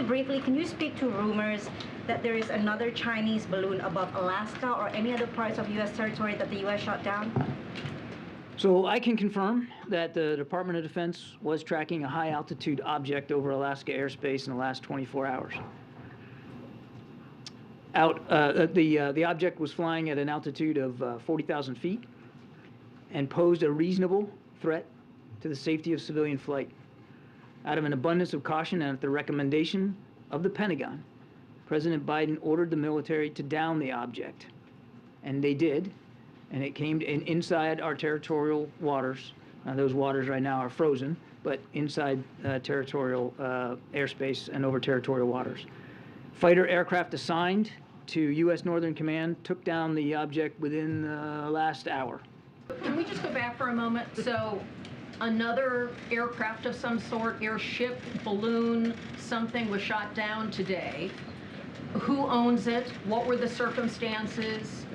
briefly, can you speak to rumors that there is another Chinese balloon above Alaska or any other parts of U.S. territory that the U.S. shot down? So I can confirm that the Department of Defense was tracking a high-altitude object over Alaska airspace in the last 24 hours. The object was flying at an altitude of 40,000 feet and posed a reasonable threat to the safety of civilian flight. Out of an abundance of caution and at the recommendation of the Pentagon, President Biden ordered the military to down the object, and they did. And it came inside our territorial waters. Those waters right now are frozen, but inside territorial airspace and over territorial waters. Fighter aircraft assigned to U.S. Northern Command took down the object within the last hour. Can we just go back for a moment? So another aircraft of some sort, airship, balloon, something was shot down today. Who owns it? What were the circumstances?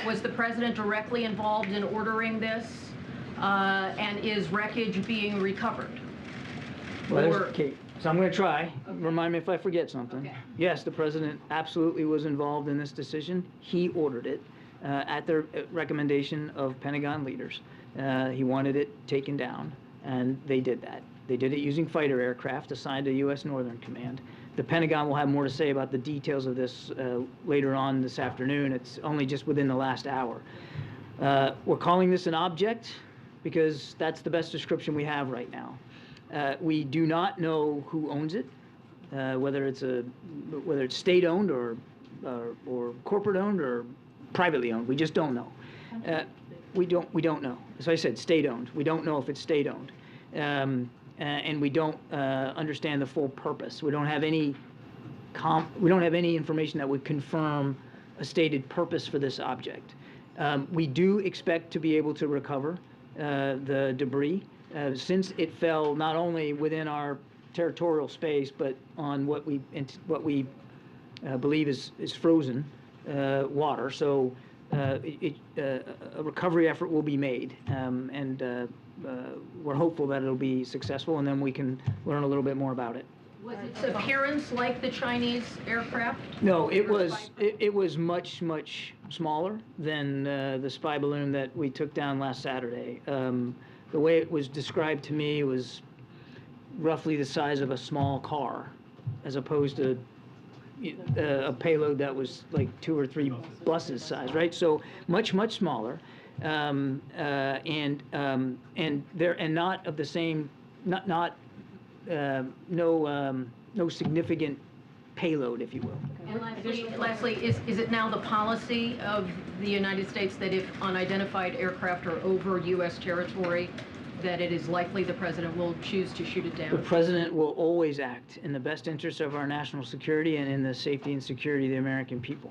Was the president directly involved in ordering this? And is wreckage being recovered? Well, okay, so I'm going to try. Remind me if I forget something. Okay. Yes, the president absolutely was involved in this decision. He ordered it at the recommendation of Pentagon leaders. He wanted it taken down, and they did that. They did it using fighter aircraft assigned to U.S. Northern Command. The Pentagon will have more to say about the details of this later on this afternoon. It's only just within the last hour. We're calling this an object because that's the best description we have right now. We do not know who owns it, whether it's state-owned or corporate-owned or privately owned. We just don't know. We don't know. As I said, state-owned. We don't know if it's state-owned. And we don't understand the full purpose. We don't have any information that would confirm a stated purpose for this object. We do expect to be able to recover the debris since it fell not only within our territorial space but on what we believe is frozen water. So a recovery effort will be made, and we're hopeful that it'll be successful, and then we can learn a little bit more about it. Was its appearance like the Chinese aircraft? No, it was much smaller than the spy balloon that we took down last Saturday. The way it was described to me was roughly the size of a small car, as opposed to a payload that was like 2 or 3 buses size, right? So much smaller, and not of the same, no significant payload, if you will. And lastly, is it now the policy of the United States that if unidentified aircraft are over U.S. territory, that it is likely the president will choose to shoot it down? The president will always act in the best interest of our national security and in the safety and security of the American people.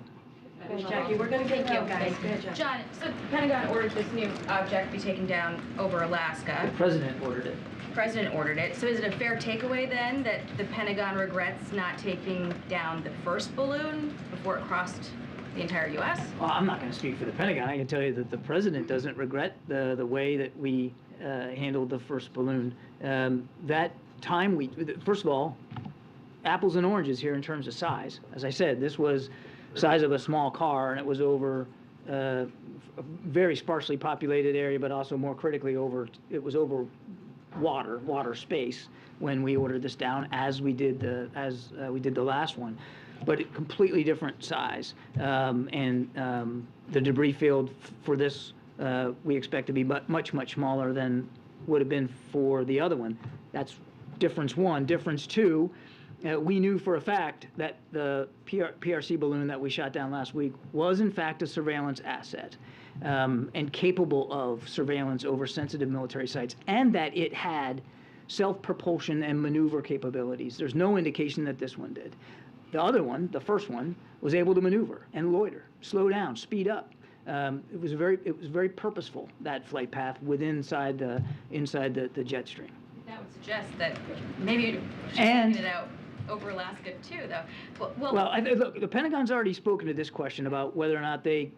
Jackie, we're going to get you guys. John, so the Pentagon ordered this new object be taken down over Alaska. The president ordered it. The president ordered it. So is it a fair takeaway then that the Pentagon regrets not taking down the first balloon before it crossed the entire U.S.? Well, I'm not going to speak for the Pentagon. I can tell you that the president doesn't regret the way that we handled the first balloon. That time first of all, apples and oranges here in terms of size. As I said, this was size of a small car, and it was over a very sparsely populated area, but also more critically it was over water space when we ordered this down, as we did the last one, but a completely different size. And the debris field for this we expect to be much smaller than would have been for the other one. That's difference one. Difference two, we knew for a fact that the PRC balloon that we shot down last week was in fact a surveillance asset, and capable of surveillance over sensitive military sites, and that it had self-propulsion and maneuver capabilities. There's no indication that this one did. The other one, the first one, was able to maneuver and loiter, slow down, speed up. It was very purposeful, that flight path inside the jet stream. That would suggest that maybe you're taking it out over Alaska too, though. Well, look, the Pentagon's already spoken to this question about whether or not they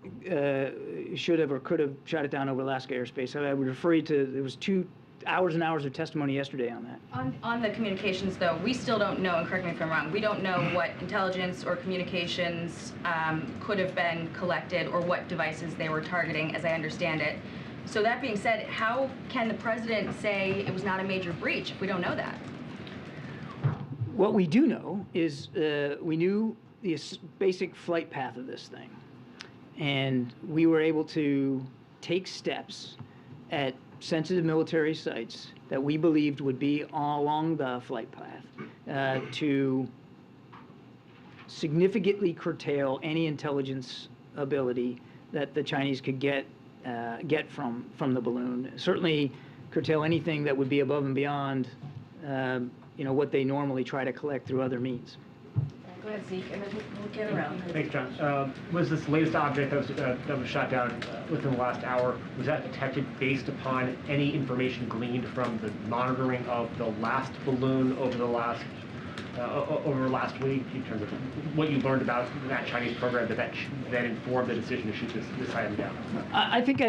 should have or could have shot it down over Alaska airspace. I would refer you to, there was two hours and hours of testimony yesterday on that. On the communications, though, we still don't know, and correct me if I'm wrong, we don't know what intelligence or communications could have been collected or what devices they were targeting, as I understand it. So that being said, how can the president say it was not a major breach if we don't know that? What we do know is we knew the basic flight path of this thing. And we were able to take steps at sensitive military sites that we believed would be along the flight path to significantly curtail any intelligence ability that the Chinese could get from the balloon. Certainly curtail anything that would be above and beyond what they normally try to collect through other means. Go ahead, Zeke, and then we'll get around. Thanks, John. Was this latest object that was shot down within the last hour, was that detected based upon any information gleaned from the monitoring of the last balloon over last week, in terms of what you learned about that Chinese program that informed the decision to shoot this item down? I think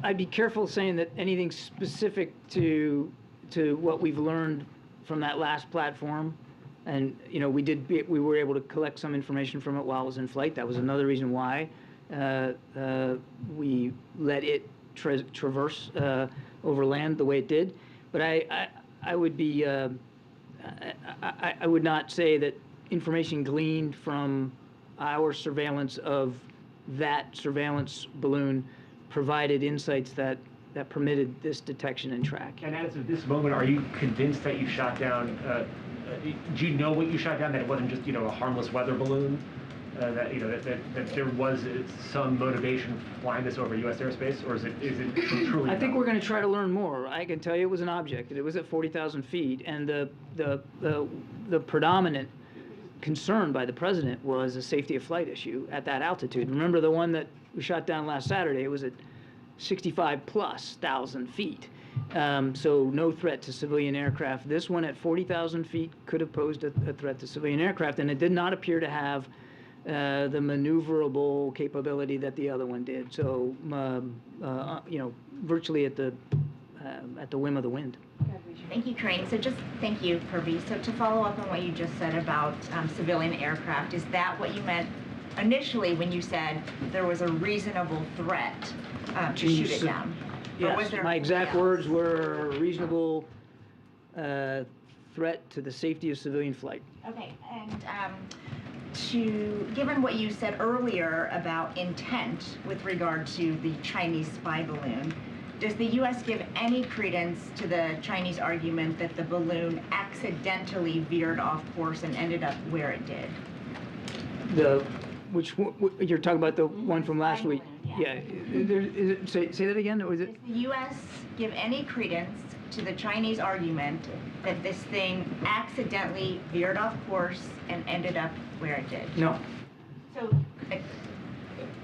I'd be careful saying that anything specific to what we've learned from that last platform. And we were able to collect some information from it while it was in flight. That was another reason why we let it traverse over land the way it did. But I would be I would not say that information gleaned from our surveillance of that surveillance balloon provided insights that permitted this detection and track. And as of this moment, are you convinced that you shot down? Do you know what you shot down? That it wasn't just a harmless weather balloon? That there was some motivation flying this over U.S. airspace, or is it truly? I think we're going to try to learn more. I can tell you it was an object. It was at 40,000 feet, and the predominant concern by the president was a safety of flight issue at that altitude. Remember the one that we shot down last Saturday? It was at 65,000+ feet. So no threat to civilian aircraft. This one at 40,000 feet could have posed a threat to civilian aircraft, and it did not appear to have the maneuverable capability that the other one did. So, virtually at the whim of the wind. Thank you, Crane. So just thank you, Kirby. So to follow up on what you just said about civilian aircraft, is that what you meant initially when you said there was a reasonable threat to shoot it down? Yes, my exact words were reasonable threat to the safety of civilian flight. Okay, and given what you said earlier about intent with regard to the Chinese spy balloon, does the U.S. give any credence to the Chinese argument that the balloon accidentally veered off course and ended up where it did? Which you're talking about the one from last week? Yeah. Say that again. Or is it? Does the U.S. give any credence to the Chinese argument that this thing accidentally veered off course and ended up where it did? No. So,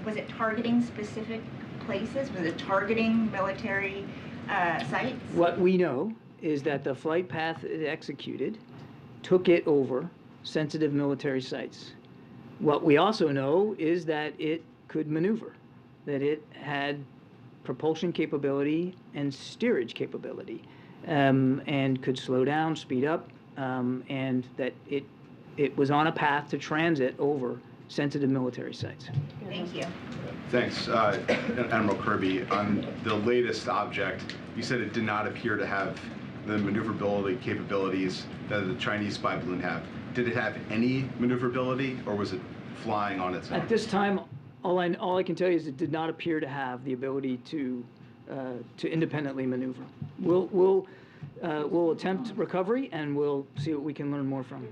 was it targeting specific places? Was it targeting military sites? What we know is that the flight path it executed took it over sensitive military sites. What we also know is that it could maneuver, that it had propulsion capability and steerage capability, and could slow down, speed up, and that it was on a path to transit over sensitive military sites. Thank you. Thanks. Admiral Kirby, on the latest object, you said it did not appear to have the maneuverability capabilities that the Chinese spy balloon have. Did it have any maneuverability, or was it flying on its own? At this time, all I can tell you is it did not appear to have the ability to independently maneuver. We'll attempt recovery, and we'll see what we can learn more from.